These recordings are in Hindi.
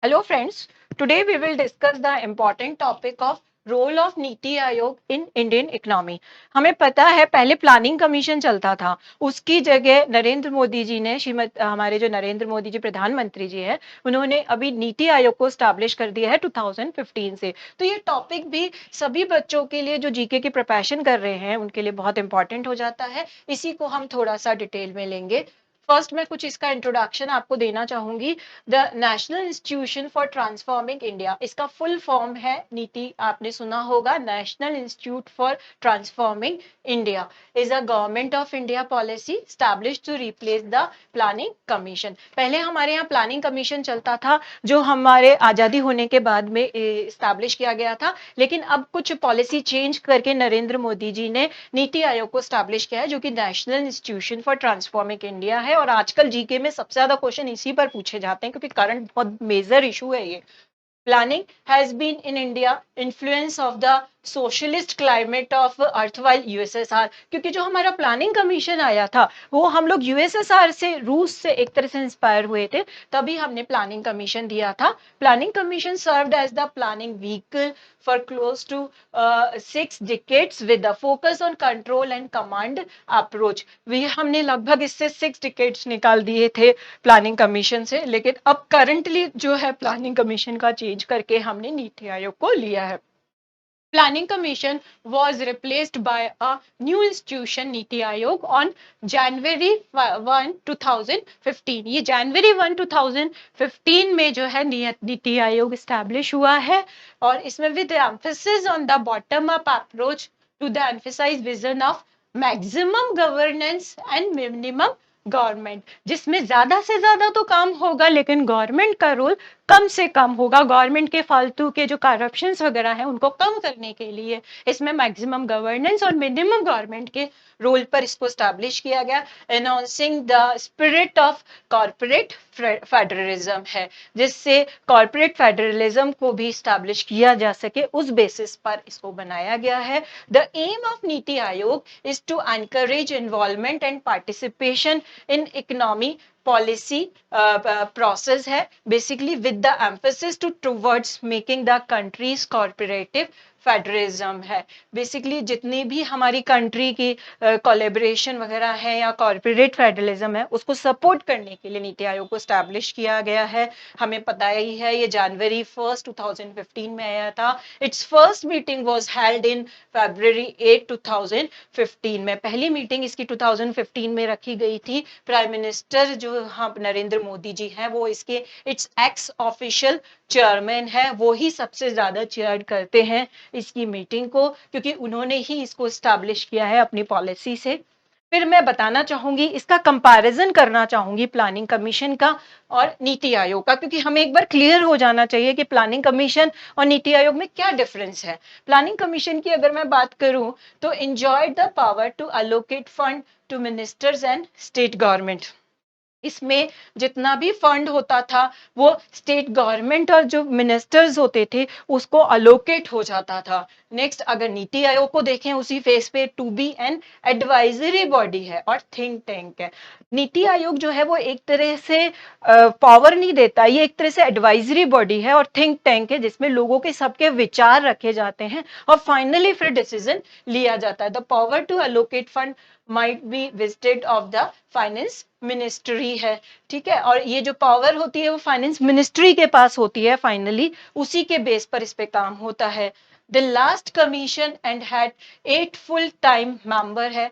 Hello friends, today we will discuss the important topic of role of NITI Aayog in Indian economy. हमें पता है पहले प्लानिंग कमीशन चलता था, उसकी जगह नरेंद्र मोदी जी ने हमारे जो नरेंद्र मोदी जी प्रधानमंत्री जी हैं, उन्होंने अभी नीति आयोग को स्टैब्लिश कर दिया है 2015 से। तो ये टॉपिक भी सभी बच्चों के लिए जो जीके की प्रिपरेशन कर रहे हैं उनके लिए बहुत इंपॉर्टेंट हो जाता है। इसी को हम थोड़ा सा डिटेल में लेंगे। फर्स्ट मैं कुछ इसका इंट्रोडक्शन आपको देना चाहूंगी। The National Institution for Transforming India, इसका फुल फॉर्म है, नीति आपने सुना होगा, National Institute for Transforming India is a government of India policy establish to replace the Planning Commission. पहले हमारे यहाँ प्लानिंग कमीशन चलता था, जो हमारे आजादी होने के बाद में स्टैब्लिश किया गया था, लेकिन अब कुछ पॉलिसी चेंज करके नरेंद्र मोदी जी ने नीति आयोग को स्टैब्लिश किया है, जो कि national Institution for Transforming India है। और आजकल जीके में सबसे ज्यादा क्वेश्चन इसी पर पूछे जाते हैं, क्योंकि करंट बहुत मेजर इशू है ये। Planning has been in India influence of the socialist climate of erstwhile USSR, क्योंकि जो हमारा प्लानिंग कमीशन आया था वो हम लोग यूएसएसआर से, रूस से एक तरह से इंस्पायर हुए थे, तभी हमने प्लानिंग कमीशन दिया था। Planning Commission served as the planning vehicle for close to 6 decades with the focus on control and command approach। भी हमने लगभग इससे 6 decades निकाल दिए थे प्लानिंग कमीशन से, लेकिन अब करंटली जो है प्लानिंग कमीशन का चेंज करके हमने नीति आयोग को लिया है। Planning Commission was replaced by a new institution, NITI Aayog, on January 1, 2015। ये January 1, 2015 में जो है नीति आयोग स्टैब्लिश हुआ है, और इसमें with emphasis on the bottom up approach to the emphasize vision of maximum governance and minimum government, जिसमें ज्यादा से ज्यादा तो काम होगा लेकिन गवर्नमेंट का रोल कम से कम होगा। गवर्नमेंट के फालतू के जो करप्शंस वगैरह हैं उनको कम करने के लिए इसमें मैक्सिमम गवर्नेंस और मिनिमम गवर्नमेंट के रोल पर इसको स्टैब्लिश किया गया। Announcing the spirit of corporate federalism है, जिससे कॉर्पोरेट फेडरलिज्म को भी स्टैब्लिश किया जा सके, उस बेसिस पर इसको बनाया गया है। The aim of NITI Aayog is to encourage involvement and participation in economy policy process है, basically with the emphasis to towards making the countries corporative federalism है। बेसिकली जितनी भी हमारी कंट्री की कोलैबोरेशन वगैरह है या कॉर्पोरेट फेडरलिज्म है, उसको सपोर्ट करने के लिए नीति आयोग को स्टैब्लिश किया गया है। हमें पता ही है ये जनवरी 1, 2015 में आया था। It's first meeting was held in February 8, 2015 में। पहली मीटिंग इसकी 2015 में रखी गई थी। प्राइम मिनिस्टर जो हम नरेंद्र मोदी जी हैं वो इसके इट्स एक्स ऑफिशियल चेयरमैन है, वो ही सबसे ज्यादा चेयर करते हैं इसकी मीटिंग को, क्योंकि उन्होंने ही इसको स्टैब्लिश किया है अपनी पॉलिसी से। फिर मैं बताना चाहूंगी, इसका कंपैरिजन करना चाहूंगी प्लानिंग कमीशन का और नीति आयोग का, क्योंकि हमें एक बार क्लियर हो जाना चाहिए कि प्लानिंग कमीशन और नीति आयोग में क्या डिफरेंस है। प्लानिंग कमीशन की अगर मैं बात करूं तो enjoyed the power to allocate fund to ministers and state government. इसमें जितना भी फंड होता था वो स्टेट गवर्नमेंट और जो मिनिस्टर्स होते थे उसको अलोकेट हो जाता था। नेक्स्ट अगर नीति आयोग को देखें उसी फेस पे, to be an advisory body है और थिंक टैंक है। नीति आयोग जो है वो एक तरह से पावर नहीं देता, ये एक तरह से एडवाइजरी बॉडी है और थिंक टैंक है, जिसमें लोगों के सबके विचार रखे जाते हैं और फाइनली फिर डिसीजन लिया जाता है। The power to allocate fund might be visited of the finance ministry है, ठीक है। और ये जो पावर होती है वो फाइनेंस मिनिस्ट्री के पास होती है, फाइनली उसी के बेस पर इस पे काम होता है। The last commission and had 8 full time member है।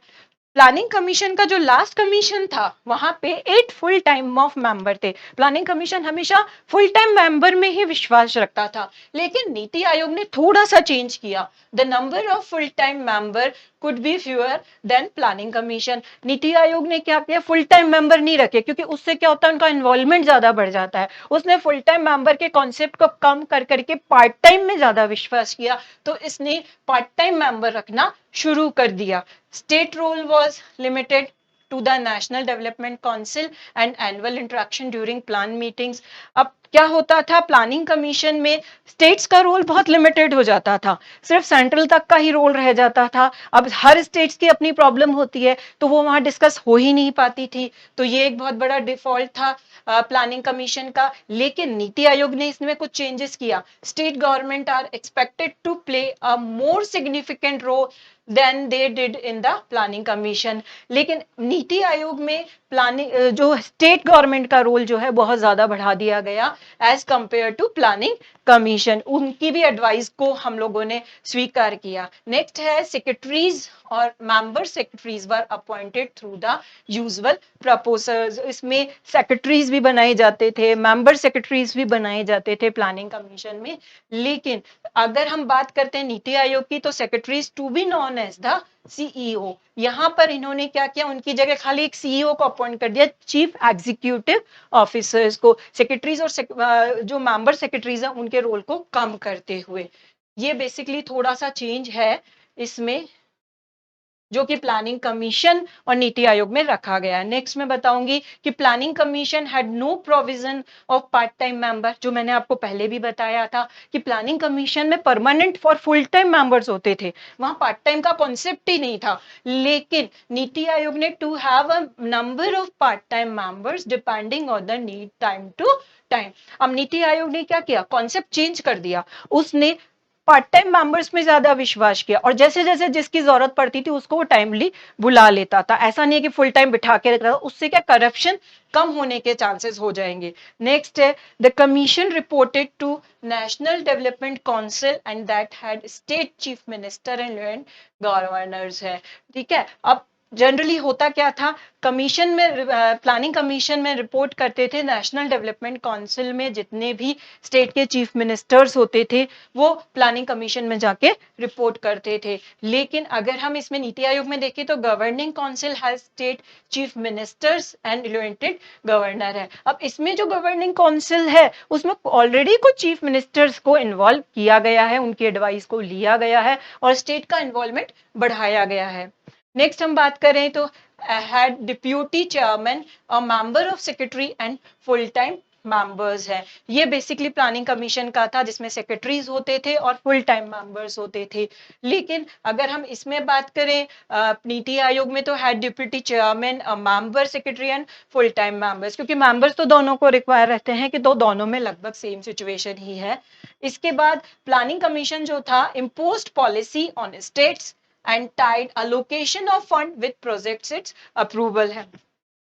प्लानिंग कमीशन का जो लास्ट कमीशन था वहां पे 8 फुल टाइम ऑफ मेंबर थे। प्लानिंग कमीशन हमेशा फुल टाइम मेंबर में ही विश्वास रखता था, लेकिन नीति आयोग ने थोड़ा सा चेंज किया। The number of full time member could be fewer than planning commission. नीति आयोग ने क्या किया, फुल टाइम मेंबर नहीं रखे, क्योंकि उससे क्या होता है उनका इन्वॉल्वमेंट ज्यादा बढ़ जाता है। उसने फुल टाइम मेंबर के कॉन्सेप्ट को कम कर करके पार्ट टाइम में ज्यादा विश्वास किया, तो इसने पार्ट टाइम मेंबर रखना शुरू कर दिया। State role was limited, to the National Development Council and annual interaction during plan meetings. अब क्या होता था, प्लानिंग कमीशन में स्टेट्स का रोल बहुत लिमिटेड हो जाता था, सिर्फ सेंट्रल तक का ही रोल रह जाता था। अब हर स्टेट्स की अपनी प्रॉब्लम होती है तो वो वहां डिस्कस हो ही नहीं पाती थी, तो ये एक बहुत बड़ा डिफॉल्ट था प्लानिंग कमीशन का। लेकिन नीति आयोग ने इसमें कुछ चेंजेस किया। State government are expected to play a more significant role than they did in the Planning Commission. लेकिन नीति आयोग में प्लानिंग जो स्टेट गवर्नमेंट का रोल जो है बहुत ज्यादा बढ़ा दिया गया as compare to planning commission. उनकी भी एडवाइस को हम लोगों ने स्वीकार किया। नेक्स्ट है सेक्रेटरीज और member secretaries were appointed through the usual proposals. इसमें सेक्रेटरीज भी बनाए जाते थे, मेंबर सेक्रेटरीज भी बनाए जाते थे प्लानिंग कमीशन में। लेकिन अगर हम बात करते हैं नीति आयोग की, तो secretaries to be known as the CEO. यहां पर इन्होंने क्या किया, उनकी जगह खाली एक सीईओ को अपॉइंट कर दिया, चीफ एग्जीक्यूटिव ऑफिसर्स को। सेक्रेटरीज और जो मेंबर सेक्रेटरीज है उनके रोल को कम करते हुए। ये बेसिकली थोड़ा सा चेंज है इसमें, जो कि प्लानिंग कमीशन और नीति आयोग में रखा गया है। नेक्स्ट मैं बताऊंगी कि planning commission had no provision of part time member. जो मैंने आपको पहले भी बताया था कि प्लानिंग कमीशन में परमानेंट और फुल टाइम मेंबर्स होते थे, वहां पार्ट टाइम का कॉन्सेप्ट ही नहीं था। लेकिन नीति आयोग ने to have a number of part time members depending on the need time to time. अब नीति आयोग ने क्या किया, कॉन्सेप्ट चेंज कर दिया। उसने पार्ट टाइम मेंबर्स में ज्यादा विश्वास किया और जैसे जैसे जिसकी जरूरत पड़ती थी उसको वो टाइमली बुला लेता था। ऐसा नहीं है कि फुल टाइम बिठा के रख रहा था, उससे क्या करप्शन कम होने के चांसेस हो जाएंगे। नेक्स्ट है the commission reported to national development council and that had state chief minister and governors है। ठीक है, अब जनरली होता क्या था, कमीशन में प्लानिंग कमीशन में रिपोर्ट करते थे नेशनल डेवलपमेंट काउंसिल में जितने भी स्टेट के चीफ मिनिस्टर्स होते थे वो प्लानिंग कमीशन में जाके रिपोर्ट करते थे। लेकिन अगर हम इसमें नीति आयोग में देखें तो governing council has state chief ministers and elected governor है। अब इसमें जो गवर्निंग काउंसिल है उसमें ऑलरेडी कुछ चीफ मिनिस्टर्स को इन्वॉल्व किया गया है, उनकी एडवाइस को लिया गया है और स्टेट का इन्वॉल्वमेंट बढ़ाया गया है। नेक्स्ट हम बात करें तो had deputy chairman a member of secretary and full time members है। ये बेसिकली प्लानिंग कमीशन का था जिसमें सेक्रेटरीज होते थे और फुल टाइम मेंबर्स होते थे। लेकिन अगर हम इसमें बात करें नीति आयोग में तो had deputy chairman a member secretary and full time members, क्योंकि मेंबर्स तो दोनों को रिक्वायर रहते हैं कि तो दोनों में लगभग सेम सिचुएशन ही है। इसके बाद प्लानिंग कमीशन जो था imposed policy on states and tied allocation of fund with projects its approval है।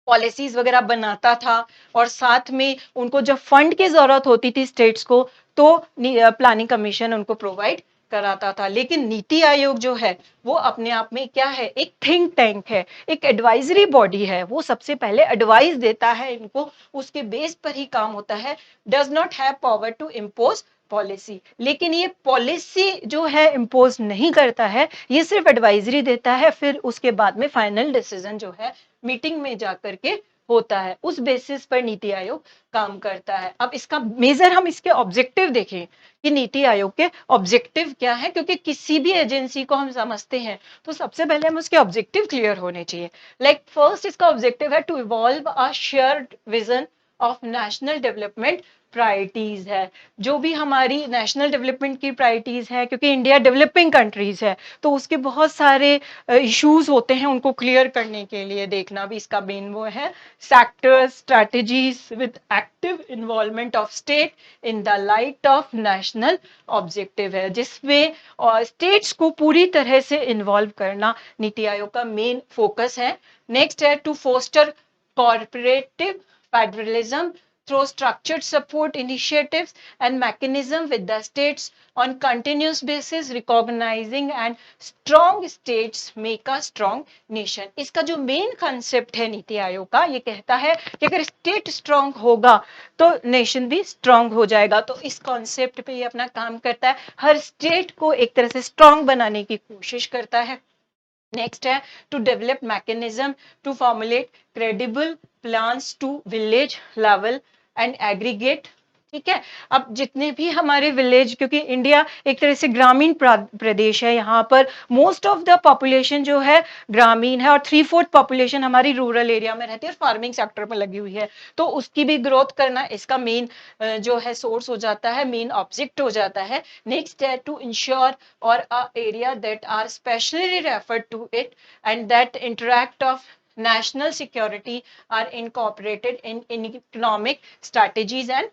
पॉलिसीज वगैरह बनाता था और साथ में उनको जब फंड की जरूरत होती थी स्टेट्स को तो प्लानिंग कमीशन उनको प्रोवाइड कराता था। लेकिन नीति आयोग जो है वो अपने आप में क्या है, एक थिंक टैंक है, एक एडवाइजरी बॉडी है। वो सबसे पहले एडवाइस देता है इनको, उसके बेस पर ही काम होता है। Does not have power to impose policy. लेकिन ये पॉलिसी जो है इम्पोज नहीं करता है, ये सिर्फ एडवाइजरी देता है, फिर उसके बाद में फाइनल डिसीजन जो है मीटिंग में जाकर के होता है। उस बेसिस पर नीति आयोग काम करता है। अब इसका मेजर हम इसके ऑब्जेक्टिव देखें कि नीति आयोग के ऑब्जेक्टिव क्या है, क्योंकि किसी भी एजेंसी को हम समझते हैं तो सबसे पहले हम उसके ऑब्जेक्टिव क्लियर होने चाहिए। लाइक फर्स्ट इसका ऑब्जेक्टिव है to evolve a shared vision of national development priorities है। जो भी हमारी नेशनल डेवलपमेंट की प्रायोरिटीज है, क्योंकि इंडिया डेवलपिंग कंट्रीज है तो उसके बहुत सारे इश्यूज होते हैं, उनको क्लियर करने के लिए देखना भी इसका मेन वो है। Sectors strategies with active involvement of state in the light of national objective है, जिसमें स्टेट्स को पूरी तरह से इन्वॉल्व करना नीति आयोग का मेन फोकस है। नेक्स्ट है to foster corporative federalism through structured support initiatives and mechanism with the states on continuous basis, recognizing and strong states make a strong nation। इसका जो मेन कंसेप्ट है नीति आयोग का, ये कहता है कि अगर स्टेट स्ट्रांग होगा तो नेशन भी स्ट्रांग हो जाएगा। तो इस कॉन्सेप्ट पे ये अपना काम करता है, हर स्टेट को एक तरह से स्ट्रांग बनाने की कोशिश करता है। नेक्स्ट है to develop mechanism to formulate credible plans to village level and aggregate ठीक है। अब जितने भी हमारे विलेज, क्योंकि इंडिया एक तरह से ग्रामीण प्रदेश है, यहाँ पर मोस्ट ऑफ द पॉपुलेशन जो है ग्रामीण है और 3/4 पॉपुलेशन हमारी रूरल एरिया में रहती है और फार्मिंग सेक्टर में लगी हुई है। तो उसकी भी ग्रोथ करना इसका मेन जो है सोर्स हो जाता है, मेन ऑब्जेक्ट हो जाता है। नेक्स्ट है टू इंश्योर और a area that are specially referred to it and that interact of national security are incorporated in economic strategies and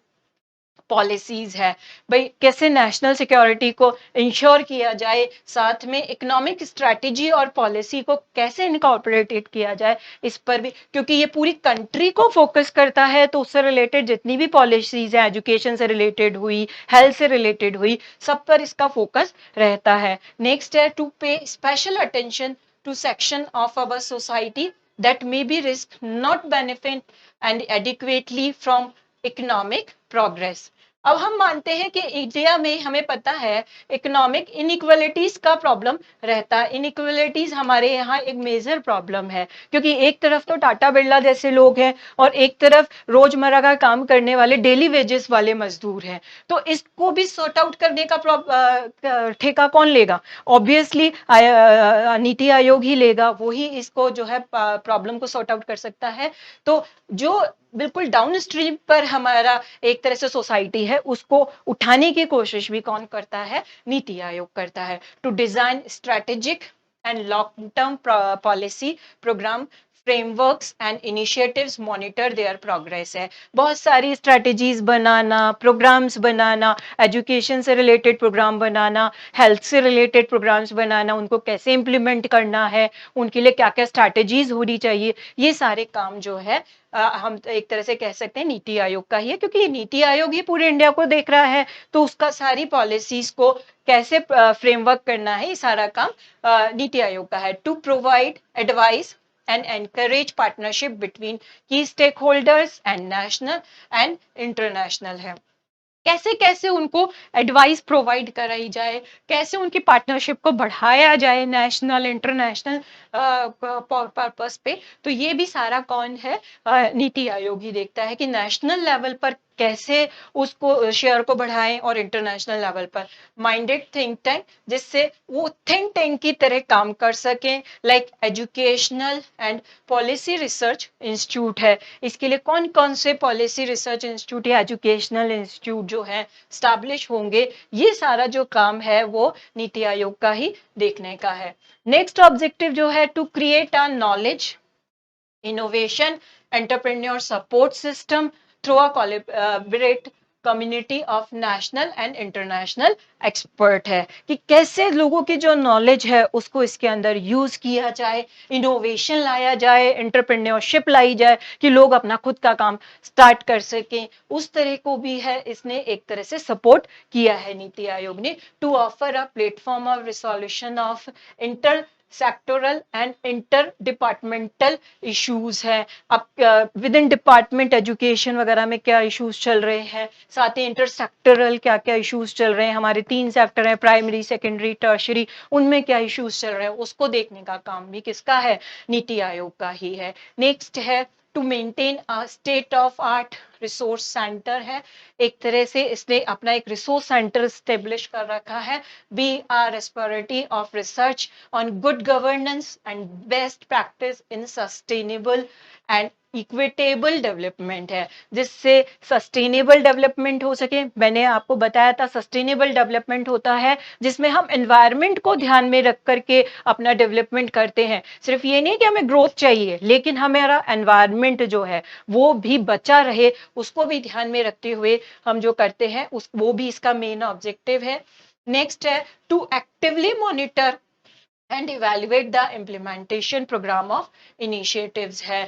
policies है। भाई कैसे नेशनल सिक्योरिटी को इंश्योर किया जाए, साथ में इकोनॉमिक स्ट्रैटेजी और पॉलिसी को कैसे इनकॉर्पोरेटेड किया जाए, इस पर भी, क्योंकि ये पूरी कंट्री को फोकस करता है, तो उससे रिलेटेड जितनी भी पॉलिसीज है, एजुकेशन से रिलेटेड हुई, हेल्थ से रिलेटेड हुई, सब पर इसका फोकस रहता है। नेक्स्ट है to pay special attention to section of our society that may be risk not benefit and adequately from economic progress। अब हम मानते हैं कि इंडिया में हमें पता है इकोनॉमिक इनइक्वालिटीज का प्रॉब्लम रहता है। इनइक्वालिटीज हमारे यहाँ एक मेजर प्रॉब्लम है, क्योंकि एक तरफ तो टाटा बिरला जैसे लोग हैं और एक तरफ रोजमर्रा का काम करने वाले डेली वेजेस वाले मजदूर हैं। तो इसको भी सॉर्ट आउट करने का ठेका कौन लेगा? ऑब्वियसली नीति आयोग ही लेगा, वो ही इसको जो है प्रॉब्लम को सॉर्ट आउट कर सकता है। तो जो बिल्कुल डाउन स्ट्रीम पर हमारा एक तरह से सोसाइटी है, उसको उठाने की कोशिश भी कौन करता है? नीति आयोग करता है। To design strategic and long term policy programme frameworks and initiatives monitor their progress है। बहुत सारी स्ट्रेटेजीज बनाना, प्रोग्राम्स बनाना, एजुकेशन से रिलेटेड प्रोग्राम बनाना, हेल्थ से रिलेटेड प्रोग्राम्स बनाना, उनको कैसे इम्प्लीमेंट करना है, उनके लिए क्या क्या स्ट्रैटेजीज होनी चाहिए, ये सारे काम जो है हम एक तरह से कह सकते हैं नीति आयोग का ही है, क्योंकि नीति आयोग ही पूरे इंडिया को देख रहा है, तो उसका सारी पॉलिसीज को कैसे फ्रेमवर्क करना है, ये सारा काम नीति आयोग का है। To provide advice and encourage partnership between key stakeholders and national and international है। कैसे कैसे उनको एडवाइस प्रोवाइड कराई जाए, कैसे उनकी पार्टनरशिप को बढ़ाया जाए नेशनल इंटरनेशनल पर्पस पे, तो ये भी सारा कौन है? नीति आयोग ही देखता है कि नेशनल लेवल पर कैसे उसको शेयर को बढ़ाएं और इंटरनेशनल लेवल पर माइंडेड थिंक टैंक, जिससे वो थिंक टैंक की तरह काम कर सकें। Like educational and policy research institute है, इसके लिए कौन कौन से पॉलिसी रिसर्च इंस्टीट्यूट या एजुकेशनल इंस्टीट्यूट जो है स्टैब्लिश होंगे, ये सारा जो काम है वो नीति आयोग का ही देखने का है। नेक्स्ट ऑब्जेक्टिव जो है to create a knowledge innovation entrepreneur support system through a collaborate community of national and international expert है, कि कैसे लोगों की जो नॉलेज है उसको इसके अंदर यूज किया जाए, इनोवेशन लाया जाए, एंटरप्रेन्योरशिप लाई जाए, कि लोग अपना खुद का काम स्टार्ट कर सकें, उस तरह को भी है इसने एक तरह से सपोर्ट किया है नीति आयोग ने। To offer a platform of resolution of inter sectoral and inter departmental issues है। अब विद इन डिपार्टमेंट एजुकेशन वगैरह में क्या इश्यूज चल रहे हैं, साथ ही इंटर सेक्टरल क्या क्या इश्यूज चल रहे हैं, हमारे 3 सेक्टर हैं, प्राइमरी, सेकेंडरी, टर्शरी, उनमें क्या इश्यूज चल रहे हैं, उसको देखने का काम भी किसका है? नीति आयोग का ही है। नेक्स्ट है to maintain a state of art resource centre है, एक तरह से इसने अपना एक रिसोर्स सेंटर स्टेब्लिश कर रखा है। Be a respiratory of research on good governance and best practice in sustainable and equitable development है, जिससे सस्टेनेबल डेवलपमेंट हो सके। मैंने आपको बताया था सस्टेनेबल डेवलपमेंट होता है जिसमें हम एनवायरनमेंट को ध्यान में रख करके अपना डेवलपमेंट करते हैं। सिर्फ ये नहीं कि हमें ग्रोथ चाहिए, लेकिन हमारा एनवायरनमेंट जो है वो भी बचा रहे, उसको भी ध्यान में रखते हुए हम जो करते हैं उस वो भी इसका मेन ऑब्जेक्टिव है। नेक्स्ट है to actively monitor and evaluate the implementation programme of initiatives है,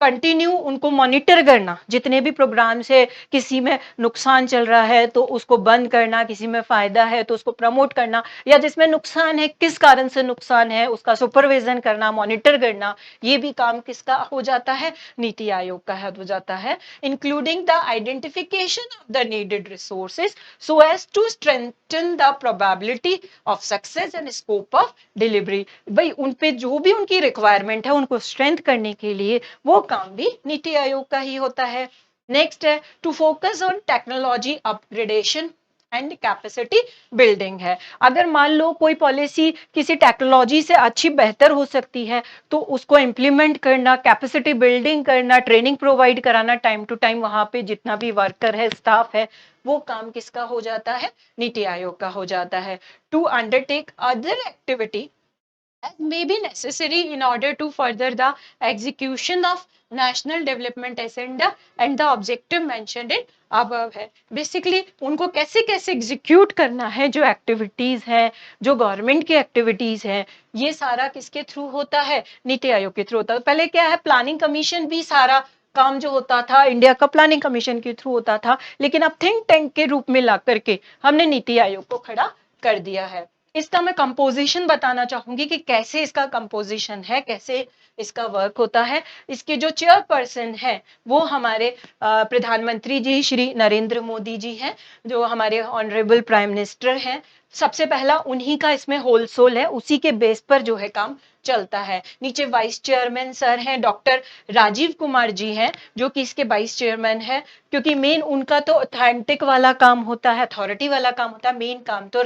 कंटिन्यू उनको मॉनिटर करना, जितने भी प्रोग्राम्स है, किसी में नुकसान चल रहा है तो उसको बंद करना, किसी में फायदा है तो उसको प्रमोट करना, या जिसमें नुकसान है किस कारण से नुकसान है उसका सुपरविजन करना, मॉनिटर करना, ये भी काम किसका हो जाता है? नीति आयोग का हो जाता है। Including the identification of the needed resources so as to strengthen the probability of success and scope of delivery. भाई उन पे जो भी उनकी रिक्वायरमेंट है उनको स्ट्रेंथ करने के लिए वो काम भी नीति आयोग का ही होता है। नेक्स्ट है to focus on technology upgradation and capacity building है। अगर मान लो कोई पॉलिसी किसी टेक्नोलॉजी से अच्छी बेहतर हो सकती है तो उसको इम्प्लीमेंट करना, कैपेसिटी बिल्डिंग करना, ट्रेनिंग प्रोवाइड कराना टाइम टू टाइम, वहां पे जितना भी वर्कर है, स्टाफ है, वो काम किसका हो जाता है? नीति आयोग का हो जाता है। To undertake other activity as may be necessary in order to further the execution of national development agenda and the objective mentioned in above है। बेसिकली उनको कैसे कैसे एग्जीक्यूट करना है, जो एक्टिविटीज है, जो गवर्नमेंट की एक्टिविटीज है, ये सारा किसके थ्रू होता है? नीति आयोग के थ्रू होता है। पहले क्या है, प्लानिंग कमीशन भी सारा काम जो होता था इंडिया का प्लानिंग कमीशन के थ्रू होता था, लेकिन अब थिंक टैंक के रूप में ला करके हमने नीति आयोग को खड़ा कर दिया है। इसका मैं कंपोजिशन बताना चाहूंगी कि कैसे इसका कंपोजिशन है, कैसे इसका वर्क होता है। इसके जो चेयरपर्सन है वो हमारे प्रधानमंत्री जी श्री नरेंद्र मोदी जी हैं, जो हमारे ऑनरेबल प्राइम मिनिस्टर हैं। सबसे पहला उन्हीं का इसमें होल सोल है, उसी के बेस पर जो है काम चलता है। नीचे वाइस चेयरमैन सर हैं, डॉक्टर राजीव कुमार जी हैं, जो कि इसके वाइस चेयरमैन है, क्योंकि मेन उनका तो ऑथेंटिक वाला काम होता है, अथॉरिटी वाला काम होता है। मेन काम तो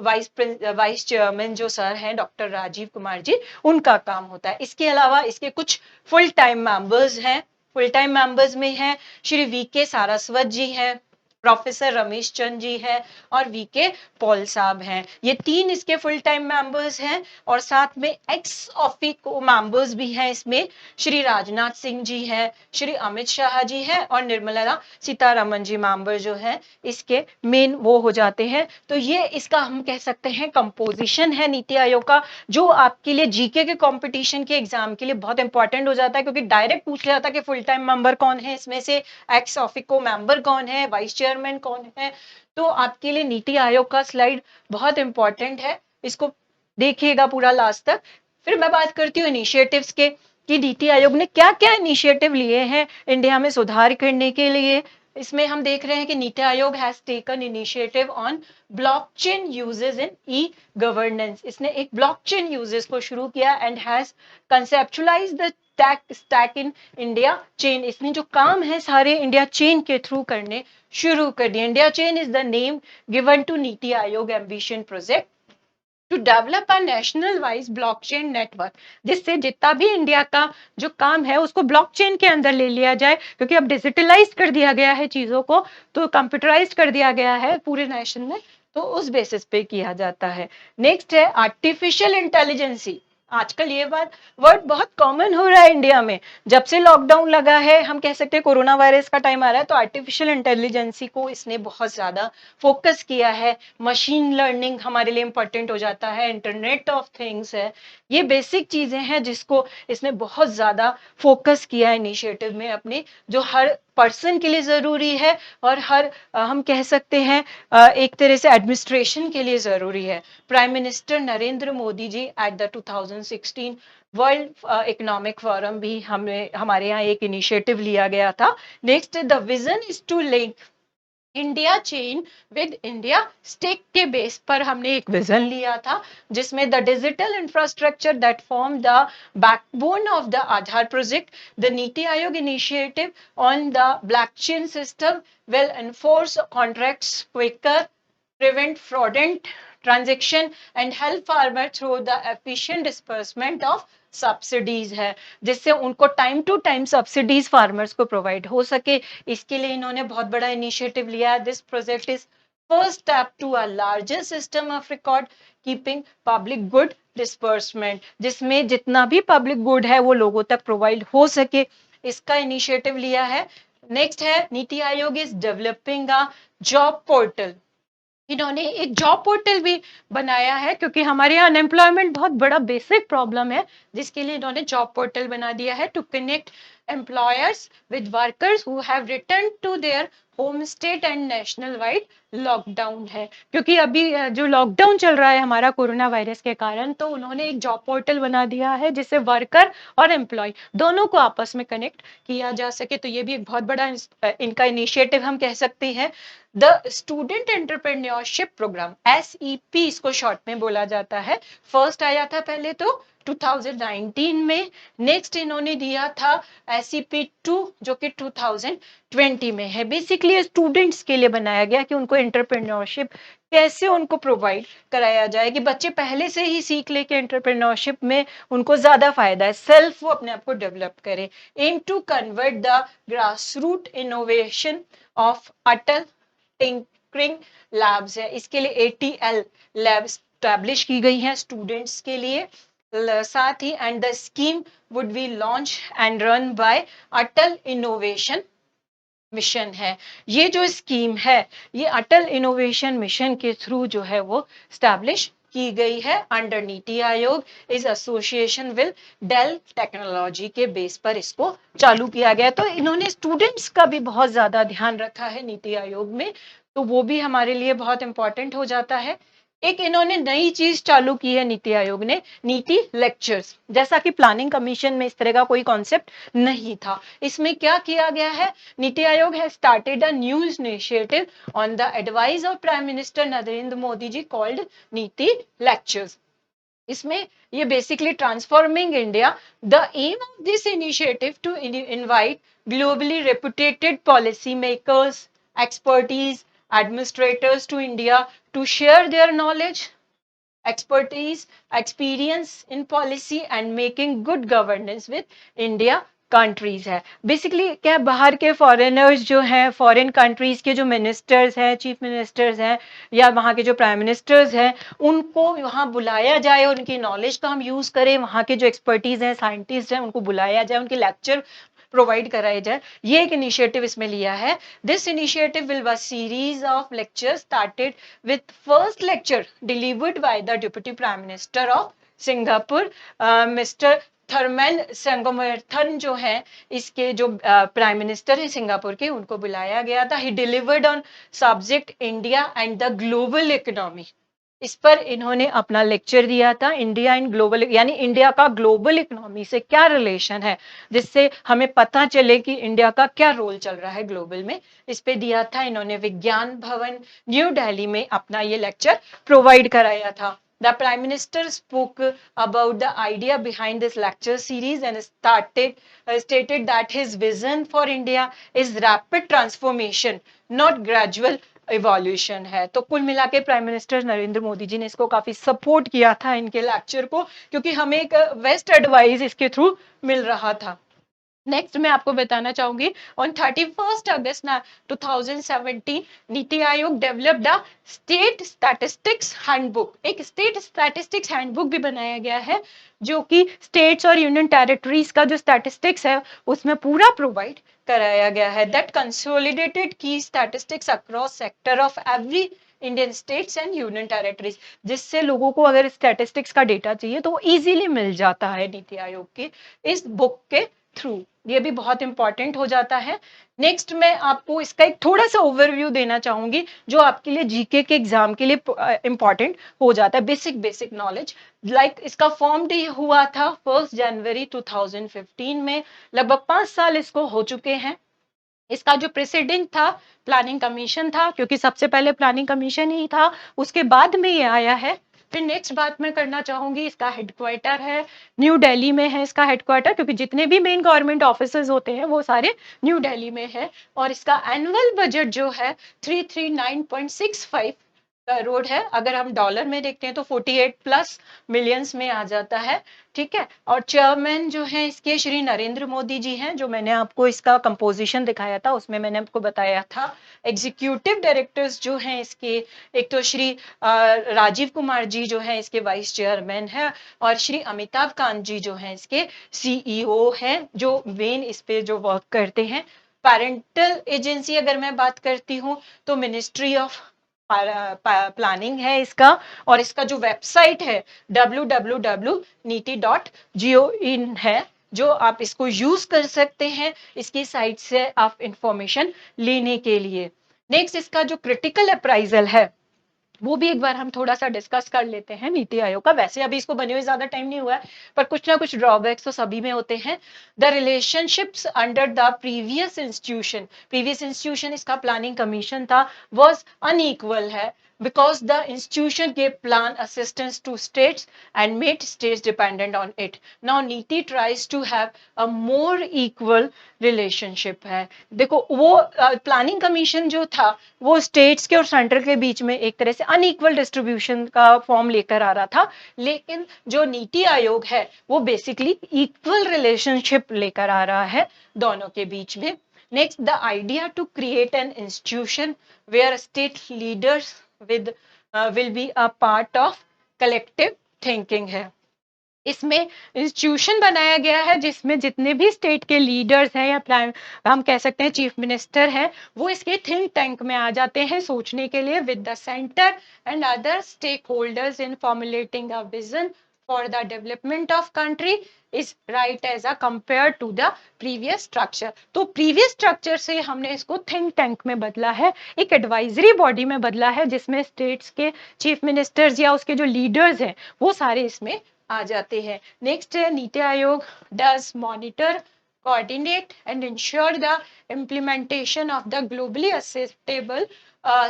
वाइस चेयरमैन जो सर हैं डॉक्टर राजीव कुमार जी, उनका काम होता है। इसके अलावा इसके कुछ फुल टाइम मेंबर्स हैं। फुल टाइम मेंबर्स में हैं श्री वी.के. सारस्वत जी हैं, प्रोफेसर रमेश चंद जी हैं और वी.के. पॉल साहब हैं। ये तीन इसके फुल टाइम मेंबर्स हैं। और साथ में एक्स ऑफिको मेंबर्स भी हैं इसमें, श्री राजनाथ सिंह जी हैं, श्री अमित शाह जी हैं और निर्मला सीतारमन जी मेंबर जो हैं इसके मेन वो हो जाते हैं। तो ये इसका हम कह सकते हैं कंपोजिशन है नीति आयोग का, जो आपके लिए जीके के कंपटीशन के एग्जाम के लिए बहुत इंपॉर्टेंट हो जाता है, क्योंकि डायरेक्ट पूछ लिया जाता है कि फुल टाइम मेंबर कौन है इसमें से, एक्स ऑफिको मेंबर कौन है, वाइस चेयरमैन कौन है। तो आपके लिए नीति आयोग का स्लाइड बहुत इंपॉर्टेंट है, इसको देखिएगा पूरा लास्ट तक। फिर मैं बात करती हूँ इनिशिएटिव्स के, कि नीति आयोग ने क्या क्या इनिशिएटिव लिए हैं इंडिया में सुधार करने के लिए। इसमें हम देख रहे हैं कि नीति Aayog has taken initiative on blockchain uses in e governance. इसने एक ब्लॉकचेन यूजेस को शुरू किया and has conceptualise the stack in India chain. इसने जो काम है सारे इंडिया चेन के थ्रू करने शुरू कर दिए। India chain is the name given to NITI Aayog ambition project to develop a national wise blockchain network, जिससे जितना भी इंडिया का जो काम है उसको ब्लॉकचेन के अंदर ले लिया जाए, क्योंकि अब डिजिटलाइज कर दिया गया है चीजों को, तो कंप्यूटराइज कर दिया गया है पूरे नेशन में, तो उस बेसिस पे किया जाता है। नेक्स्ट है आर्टिफिशियल इंटेलिजेंसी। आजकल ये बात वर्ड बहुत कॉमन हो रहा है इंडिया में, जब से लॉकडाउन लगा है, हम कह सकते हैं कोरोना वायरस का टाइम आ रहा है, तो आर्टिफिशियल इंटेलिजेंसी को इसने बहुत ज्यादा फोकस किया है। मशीन लर्निंग हमारे लिए इंपॉर्टेंट हो जाता है, इंटरनेट ऑफ थिंग्स है, ये बेसिक चीजें हैं जिसको इसने बहुत ज्यादा फोकस किया है इनिशिएटिव में अपने, जो हर पर्सन के लिए जरूरी है और हर हम कह सकते हैं एक तरह से एडमिनिस्ट्रेशन के लिए जरूरी है। Prime minister Narendra Modi ji at the 2016 world economic forum भी हमें हमारे यहाँ एक इनिशिएटिव लिया गया था। Next the vision is to link India chain with India stack के बेस पर हमने एक विजन लिया था, जिसमें the digital infrastructure that form the backbone of the Aadhaar project, the NITI Aayog initiative on the blockchain system will enforce contracts quicker, prevent fraudulent transaction and help farmer through the efficient disbursement of subsidies है, जिससे उनको time to time subsidies farmers को प्रोवाइड हो सके। इसके लिए इन्होंने बहुत बड़ा इनिशिएटिव लिया है। This project is first step to a larger system of record keeping public good disbursement, जिसमें जितना भी पब्लिक गुड है वो लोगों तक प्रोवाइड हो सके, इसका इनिशिएटिव लिया है। नेक्स्ट है NITI Aayog is developing a job portal. इन्होंने एक जॉब पोर्टल भी बनाया है, क्योंकि हमारे यहाँ अनएम्प्लॉयमेंट बहुत बड़ा बेसिक प्रॉब्लम है, जिसके लिए इन्होंने जॉब पोर्टल बना दिया है to connect employers with workers who have return to their home state and national wide lockdown है। क्योंकि अभी जो लॉकडाउन चल रहा है हमारा कोरोना वायरस के कारण, तो उन्होंने एक जॉब पोर्टल बना दिया है जिससे वर्कर और एम्प्लॉय दोनों को आपस में कनेक्ट किया जा सके। तो ये भी एक बहुत बड़ा इनका इनिशिएटिव हम कह सकते हैं। The student entrepreneurship programme, SEP इसको शॉर्ट में बोला जाता है, फर्स्ट आया था पहले तो 2019 में। नेक्स्ट इन्होंने दिया था SEP2 जो कि 2020 में है। बेसिकली स्टूडेंट्स के लिए बनाया गया कि उनको एंटरप्रेन्योरशिप कैसे उनको प्रोवाइड कराया जाए कि बच्चे पहले से ही सीख ले कि एंटरप्रेन्योरशिप में उनको ज्यादा फायदा है, सेल्फ वो अपने आप को डेवलप करे। Aim to convert the grass root innovation of Atal tinkering labs है, इसके लिए ATL लैब स्टैब्लिश की गई है स्टूडेंट्स के लिए। साथ ही and the scheme would be launch and run by Atal innovation mission है। ये जो स्कीम है ये अटल इनोवेशन मिशन के थ्रू जो है वो स्टैब्लिश की गई है अंडर नीति आयोग। इस एसोसिएशन विल डेल टेक्नोलॉजी के बेस पर इसको चालू किया गया। तो इन्होंने स्टूडेंट्स का भी बहुत ज्यादा ध्यान रखा है नीति आयोग में, तो वो भी हमारे लिए बहुत इंपॉर्टेंट हो जाता है। एक इन्होंने नई चीज चालू की है नीति आयोग ने, नीति लेक्चर्स। जैसा कि प्लानिंग कमीशन में इस तरह का कोई कॉन्सेप्ट नहीं था, इसमें क्या किया गया है, NITI Aayog has started a new initiative on the advice of prime minister Narendra Modi ji called NITI lectures. इसमें ये basically transforming India, the aim of this initiative to invite globally reputed policy makers, expertise, administrators to India to share their knowledge, expertise, experience in policy and making good governance with India countries है। बेसिकली क्या बाहर के फॉरेनर्स जो हैं, फॉरेन कंट्रीज के जो मिनिस्टर्स हैं, चीफ मिनिस्टर्स हैं या वहाँ के जो प्राइम मिनिस्टर्स हैं, उनको वहाँ बुलाया जाए, उनकी नॉलेज का हम यूज करें, वहाँ के जो एक्सपर्टीज हैं, साइंटिस्ट हैं, उनको बुलाया जाए, उनके लेक्चर प्रोवाइड कराए जाए। ये एक इनिशिएटिव इसमें लिया है। This initiative will be series of lecture started with first lecture delivered by the deputy prime minister of Singapore mister Tharman Shanmugaratnam जो है, इसके जो प्राइम मिनिस्टर है सिंगापुर के, उनको बुलाया गया था। He delivered on subject India and the global economy. इस पर इन्होंने अपना लेक्चर दिया था, इंडिया एंड ग्लोबल, यानी इंडिया का ग्लोबल इकोनॉमी से क्या रिलेशन है, जिससे हमें पता चले कि इंडिया का क्या रोल चल रहा है ग्लोबल में। इस पे दिया था इन्होंने विज्ञान भवन न्यू दिल्ली में अपना ये लेक्चर प्रोवाइड कराया था। The Prime Minister spoke about the idea behind this lecture series and stated that his vision for India is rapid transformation, not gradual evolution है। तो कुल मिला के प्राइम मिनिस्टर नरेंद्र मोदी जी ने इसको काफी सपोर्ट किया था इनके लेक्चर को, क्योंकि हमें एक वेस्ट एडवाइस इसके थ्रू मिल रहा था। नेक्स्ट मैं आपको बताना चाहूंगी, on 31 August 2017 NITI Aayog developed a state statistics handbook. एक स्टेट स्टैटिस्टिक्स हैंडबुक भी बनाया गया है, जो कि स्टेट्स और यूनियन टेरिटरीज का जो स्टैटिस्टिक्स है उसमें पूरा प्रोवाइड कराया गया है। दैट कंसोलिडेटेड की statistics across sector of every Indian states and union territories, जिससे लोगों को अगर स्टैटिस्टिक्स का डेटा चाहिए तो वो इजीली मिल जाता है नीति आयोग के इस बुक के थ्रू। ये भी बहुत इंपॉर्टेंट हो जाता है। नेक्स्ट मैं आपको इसका एक थोड़ा सा ओवरव्यू देना चाहूंगी, जो आपके लिए जीके के एग्जाम के लिए इंपॉर्टेंट हो जाता है, बेसिक नॉलेज। लाइक इसका फॉर्म डे हुआ था 1 जनवरी 2015 में, लगभग 5 साल इसको हो चुके हैं। इसका जो प्रेसिडेंट था प्लानिंग कमीशन था, क्योंकि सबसे पहले प्लानिंग कमीशन ही था, उसके बाद में ये आया है। फिर नेक्स्ट बात मैं करना चाहूंगी, इसका हेडक्वार्टर है न्यू दिल्ली में है इसका हेडक्वार्टर, क्योंकि जितने भी मेन गवर्नमेंट ऑफिसर्स होते हैं वो सारे न्यू दिल्ली में है। और इसका एनुअल बजट जो है 339.65 करोड़ है। अगर हम डॉलर में देखते हैं तो 48 प्लस मिलियंस में आ जाता है, ठीक है। और चेयरमैन जो है इसके श्री नरेंद्र मोदी जी हैं, जो मैंने आपको इसका कंपोजिशन दिखाया था उसमें मैंने आपको बताया था। एग्जीक्यूटिव डायरेक्टर्स जो हैं इसके, एक तो श्री राजीव कुमार जी जो है इसके वाइस चेयरमैन है, और श्री अमिताभ कांत जी जो है इसके CEO हैं, जो मेन इस पे जो वर्क करते हैं। पेरेंटल एजेंसी अगर मैं बात करती हूँ तो मिनिस्ट्री ऑफ प्लानिंग है इसका, और इसका जो वेबसाइट है www.niti.gov है, जो आप इसको यूज कर सकते हैं इसकी साइट से आप इंफॉर्मेशन लेने के लिए। नेक्स्ट इसका जो क्रिटिकल अप्राइजल है वो भी एक बार हम थोड़ा सा डिस्कस कर लेते हैं नीति आयोग का। वैसे अभी इसको बने हुए ज्यादा टाइम नहीं हुआ है, पर कुछ ना कुछ ड्रॉबैक्स तो सभी में होते हैं। The relationships under the previous institution इसका प्लानिंग कमीशन था, वॉज अनइक्वल है। because the institution gave plan assistance to states and made states dependent on it. Now NITI tries to have a more equal relationship है. देखो वो प्लानिंग कमीशन जो था वो स्टेट्स के और सेंट्रल के बीच में एक तरह से अनइक्वल डिस्ट्रीब्यूशन का फॉर्म लेकर आ रहा था, लेकिन जो नीति आयोग है वो बेसिकली इक्वल रिलेशनशिप लेकर आ रहा है दोनों के बीच में. Next, the idea to create an institution where state leaders with will be a part of collective thinking है. इसमें इंस्टीट्यूशन बनाया गया है जिसमें जितने भी स्टेट के लीडर्स हैं या प्राइम हम कह सकते हैं चीफ मिनिस्टर हैं, वो इसके थिंक टैंक में आ जाते हैं सोचने के लिए with the centre and other stakeholders in formulating a vision for the development of country is right as a compared to the previous structure. तो previous structure से हमने इसको think tank में बदला है, एक advisory body में बदला है जिसमें states के chief ministers या उसके जो leaders हैं वो सारे इसमें आ जाते हैं. Next है नीति आयोग does monitor, coordinate and ensure the implementation of the globally acceptable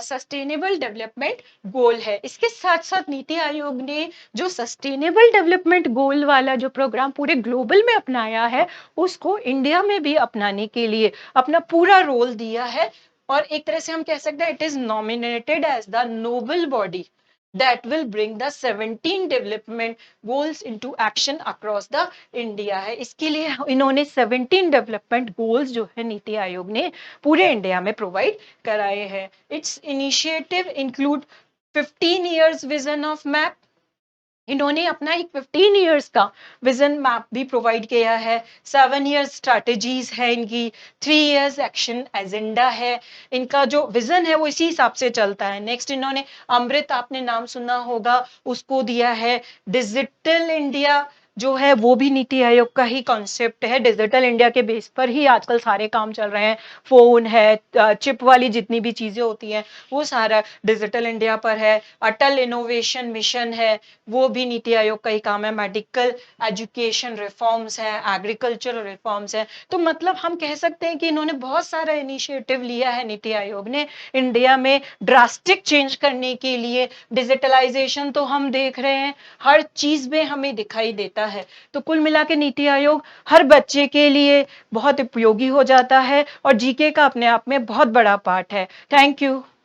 sustainable development goal है. इसके साथ साथ नीति आयोग ने जो सस्टेनेबल डेवलपमेंट गोल वाला जो प्रोग्राम पूरे ग्लोबल में अपनाया है उसको इंडिया में भी अपनाने के लिए अपना पूरा रोल दिया है. और एक तरह से हम कह सकते हैं it is nominated as the noble body that will bring the 17 development goals into action across the India है. इसके लिए इन्होंने 17 development goals जो है नीति आयोग ने पूरे इंडिया में प्रोवाइड कराए हैं. Its initiative include 15 years vision of map. इन्होंने अपना एक 15 इयर्स का विजन मैप भी प्रोवाइड किया है. 7 इयर्स स्ट्रैटेजीज है इनकी, 3 इयर्स एक्शन एजेंडा है. इनका जो विजन है वो इसी हिसाब से चलता है. नेक्स्ट इन्होंने अमृत, आपने नाम सुना होगा, उसको दिया है. डिजिटल इंडिया जो है वो भी नीति आयोग का ही कॉन्सेप्ट है. डिजिटल इंडिया के बेस पर ही आजकल सारे काम चल रहे हैं. फोन है, चिप वाली जितनी भी चीजें होती हैं वो सारा डिजिटल इंडिया पर है. अटल इनोवेशन मिशन है वो भी नीति आयोग का ही काम है. मेडिकल एजुकेशन रिफॉर्म्स है, एग्रीकल्चर रिफॉर्म्स है. तो मतलब हम कह सकते हैं कि इन्होंने बहुत सारा इनिशिएटिव लिया है नीति आयोग ने इंडिया में ड्रास्टिक चेंज करने के लिए. डिजिटलाइजेशन तो हम देख रहे हैं हर चीज में हमें दिखाई देता है. तो कुल मिला के नीति आयोग हर बच्चे के लिए बहुत उपयोगी हो जाता है और जीके का अपने आप में बहुत बड़ा पार्ट है. Thank you.